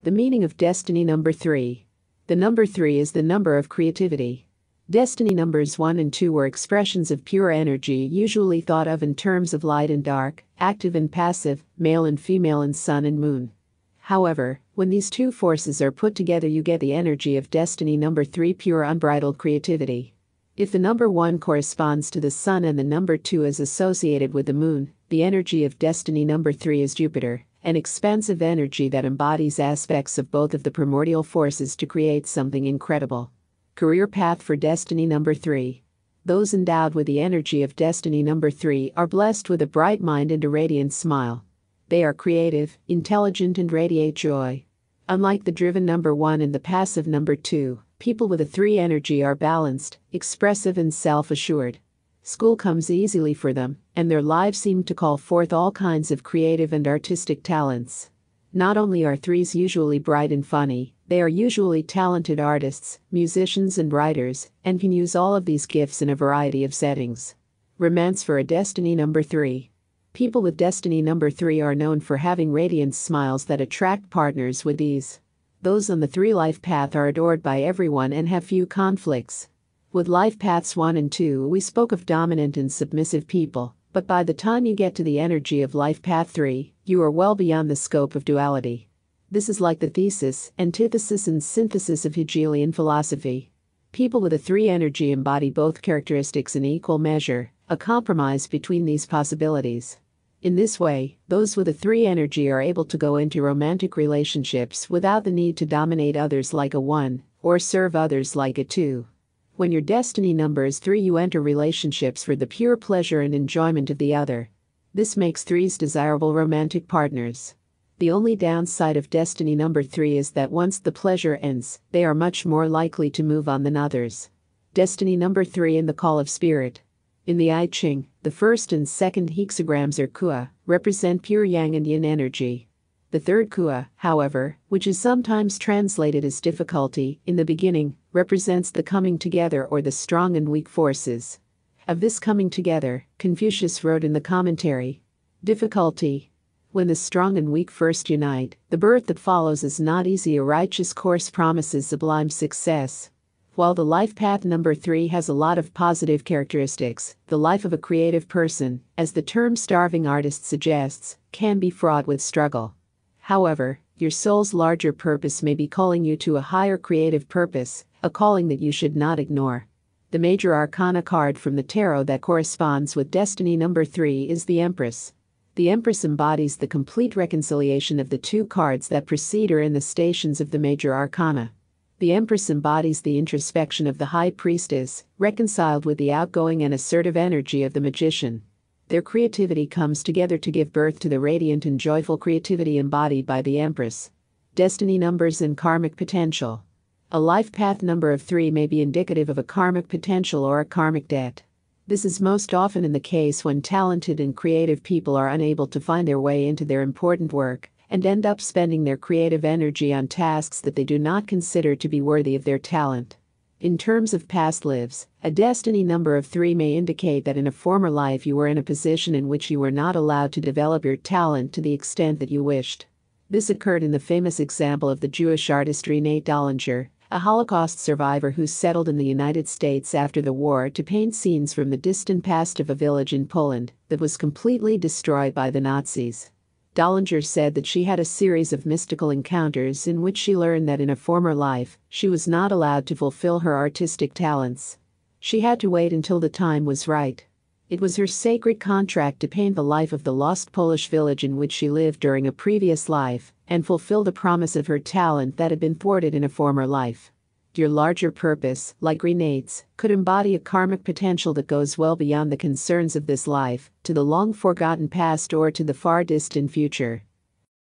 The meaning of destiny number 3. The number 3 is the number of creativity. Destiny numbers 1 and 2 are expressions of pure energy, usually thought of in terms of light and dark, active and passive, male and female, and sun and moon. However, when these two forces are put together, you get the energy of destiny number 3, pure unbridled creativity. If the number 1 corresponds to the sun and the number 2 is associated with the moon, the energy of destiny number 3 is Jupiter, an expansive energy that embodies aspects of both of the primordial forces to create something incredible. Career path for destiny number 3. Those endowed with the energy of destiny number 3 are blessed with a bright mind and a radiant smile. They are creative, intelligent, and radiate joy. Unlike the driven number 1 and the passive number 2, people with a 3 energy are balanced, expressive, and self-assured. School comes easily for them, and their lives seem to call forth all kinds of creative and artistic talents. Not only are 3s usually bright and funny, they are usually talented artists, musicians, and writers, and can use all of these gifts in a variety of settings. Romance for a destiny number 3. People with destiny number 3 are known for having radiant smiles that attract partners with ease. Those on the 3 life path are adored by everyone and have few conflicts. With life paths 1 and 2, we spoke of dominant and submissive people, but by the time you get to the energy of life path 3, you are well beyond the scope of duality. This is like the thesis, antithesis, and synthesis of Hegelian philosophy. People with a 3 energy embody both characteristics in equal measure, a compromise between these possibilities. In this way, those with a 3 energy are able to go into romantic relationships without the need to dominate others like a 1, or serve others like a 2. When your destiny number is 3, you enter relationships for the pure pleasure and enjoyment of the other. This makes 3s desirable romantic partners. The only downside of destiny number 3 is that once the pleasure ends, they are much more likely to move on than others. Destiny number 3 in the call of spirit. In the I Ching, the first and second hexagrams or kua represent pure yang and yin energy. The third kua, however, which is sometimes translated as difficulty in the beginning, represents the coming together or the strong and weak forces. Of this coming together, Confucius wrote in the commentary, difficulty. When the strong and weak first unite, the birth that follows is not easy. A righteous course promises sublime success. While the life path number 3 has a lot of positive characteristics, the life of a creative person, as the term starving artist suggests, can be fraught with struggle. However, your soul's larger purpose may be calling you to a higher creative purpose, a calling that you should not ignore. The Major Arcana card from the tarot that corresponds with destiny number 3 is the Empress. The Empress embodies the complete reconciliation of the 2 cards that precede her in the stations of the Major Arcana. The Empress embodies the introspection of the High Priestess, reconciled with the outgoing and assertive energy of the Magician. Their creativity comes together to give birth to the radiant and joyful creativity embodied by the Empress. Destiny numbers and karmic potential. A life path number of 3 may be indicative of a karmic potential or a karmic debt. This is most often in the case when talented and creative people are unable to find their way into their important work and end up spending their creative energy on tasks that they do not consider to be worthy of their talent. In terms of past lives, a destiny number of 3 may indicate that in a former life you were in a position in which you were not allowed to develop your talent to the extent that you wished. This occurred in the famous example of the Jewish artist Renate Dollinger, a Holocaust survivor who settled in the United States after the war to paint scenes from the distant past of a village in Poland that was completely destroyed by the Nazis. Dollinger said that she had a series of mystical encounters in which she learned that in a former life, she was not allowed to fulfill her artistic talents. She had to wait until the time was right. It was her sacred contract to paint the life of the lost Polish village in which she lived during a previous life and fulfill the promise of her talent that had been thwarted in a former life. Your larger purpose, like Renate's, could embody a karmic potential that goes well beyond the concerns of this life, to the long-forgotten past or to the far-distant future.